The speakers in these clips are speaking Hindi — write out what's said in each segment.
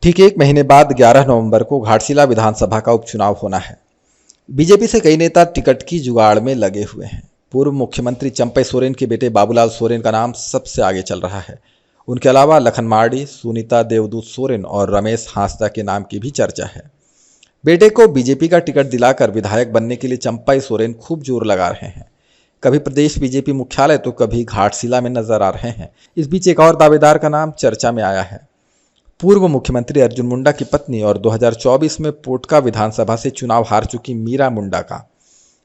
ठीक एक महीने बाद 11 नवंबर को घाटशिला विधानसभा का उपचुनाव होना है। बीजेपी से कई नेता टिकट की जुगाड़ में लगे हुए हैं। पूर्व मुख्यमंत्री चंपई सोरेन के बेटे बाबूलाल सोरेन का नाम सबसे आगे चल रहा है। उनके अलावा लखन मार्डी, सुनीता देवदूत सोरेन और रमेश हांसदा के नाम की भी चर्चा है। बेटे को बीजेपी का टिकट दिलाकर विधायक बनने के लिए चंपई सोरेन खूब जोर लगा रहे हैं। कभी प्रदेश बीजेपी मुख्यालय तो कभी घाटशिला में नजर आ रहे हैं। इस बीच एक और दावेदार का नाम चर्चा में आया है। पूर्व मुख्यमंत्री अर्जुन मुंडा की पत्नी और 2024 में पोटका विधानसभा से चुनाव हार चुकी मीरा मुंडा का।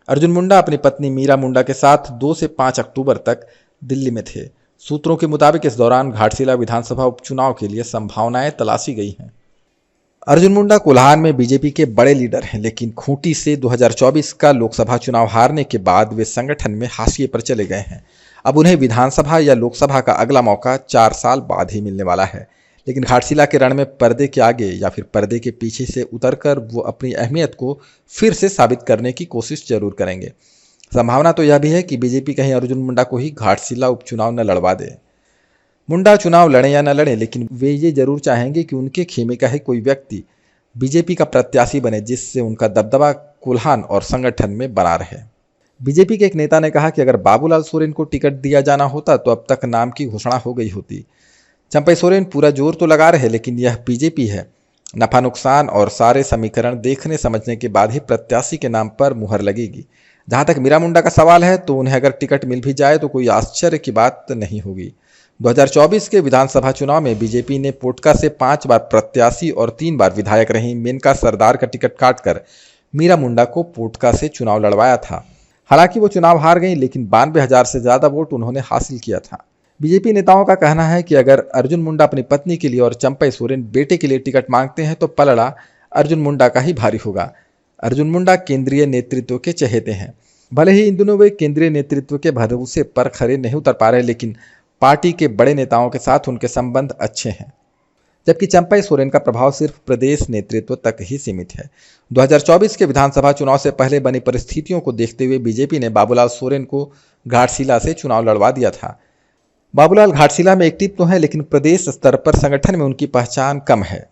अर्जुन मुंडा अपनी पत्नी मीरा मुंडा के साथ 2 से 5 अक्टूबर तक दिल्ली में थे। सूत्रों के मुताबिक इस दौरान घाटशिला विधानसभा उपचुनाव के लिए संभावनाएं तलाशी गई हैं। अर्जुन मुंडा कोल्हान में बीजेपी के बड़े लीडर हैं, लेकिन खूंटी से 2024 का लोकसभा चुनाव हारने के बाद वे संगठन में हाशिए पर चले गए हैं। अब उन्हें विधानसभा या लोकसभा का अगला मौका 4 साल बाद ही मिलने वाला है। लेकिन घाटशिला के रण में पर्दे के आगे या फिर पर्दे के पीछे से उतरकर वो अपनी अहमियत को फिर से साबित करने की कोशिश जरूर करेंगे। संभावना तो यह भी है कि बीजेपी कहीं अर्जुन मुंडा को ही घाटशिला उपचुनाव न लड़वा दे। मुंडा चुनाव लड़े या न लड़े, लेकिन वे ये जरूर चाहेंगे कि उनके खेमे का ही कोई व्यक्ति बीजेपी का प्रत्याशी बने, जिससे उनका दबदबा कोल्हान और संगठन में बना रहे। बीजेपी के एक नेता ने कहा कि अगर बाबूलाल सोरेन को टिकट दिया जाना होता तो अब तक नाम की घोषणा हो गई होती। चंपई सोरेन पूरा जोर तो लगा रहे, लेकिन यह बीजेपी है। नफा नुकसान और सारे समीकरण देखने समझने के बाद ही प्रत्याशी के नाम पर मुहर लगेगी। जहां तक मीरा मुंडा का सवाल है तो उन्हें अगर टिकट मिल भी जाए तो कोई आश्चर्य की बात नहीं होगी। 2024 के विधानसभा चुनाव में बीजेपी ने पोटका से 5 बार प्रत्याशी और 3 बार विधायक रही मेनका सरदार का टिकट काटकर मीरा मुंडा को पोटका से चुनाव लड़वाया था। हालांकि वो चुनाव हार गई, लेकिन 92,000 से ज्यादा वोट उन्होंने हासिल किया था। बीजेपी नेताओं का कहना है कि अगर अर्जुन मुंडा अपनी पत्नी के लिए और चंपई सोरेन बेटे के लिए टिकट मांगते हैं तो पलड़ा अर्जुन मुंडा का ही भारी होगा। अर्जुन मुंडा केंद्रीय नेतृत्व के चहेते हैं। भले ही इन दिनों वे केंद्रीय नेतृत्व के भरोसे पर खरे नहीं उतर पा रहे, लेकिन पार्टी के बड़े नेताओं के साथ उनके संबंध अच्छे हैं। जबकि चंपई सोरेन का प्रभाव सिर्फ प्रदेश नेतृत्व तक ही सीमित है। 2024 के विधानसभा चुनाव से पहले बनी परिस्थितियों को देखते हुए बीजेपी ने बाबूलाल सोरेन को घाटशिला से चुनाव लड़वा दिया था। बाबूलाल घाटशिला में एक्टिव तो हैं, लेकिन प्रदेश स्तर पर संगठन में उनकी पहचान कम है।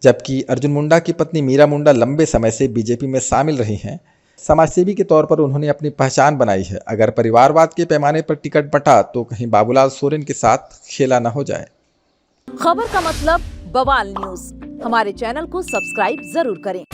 जबकि अर्जुन मुंडा की पत्नी मीरा मुंडा लंबे समय से बीजेपी में शामिल रही हैं। समाजसेवी के तौर पर उन्होंने अपनी पहचान बनाई है। अगर परिवारवाद के पैमाने पर टिकट बंटा तो कहीं बाबूलाल सोरेन के साथ खेला न हो जाए। खबर का मतलब बवाल न्यूज। हमारे चैनल को सब्सक्राइब जरूर करें।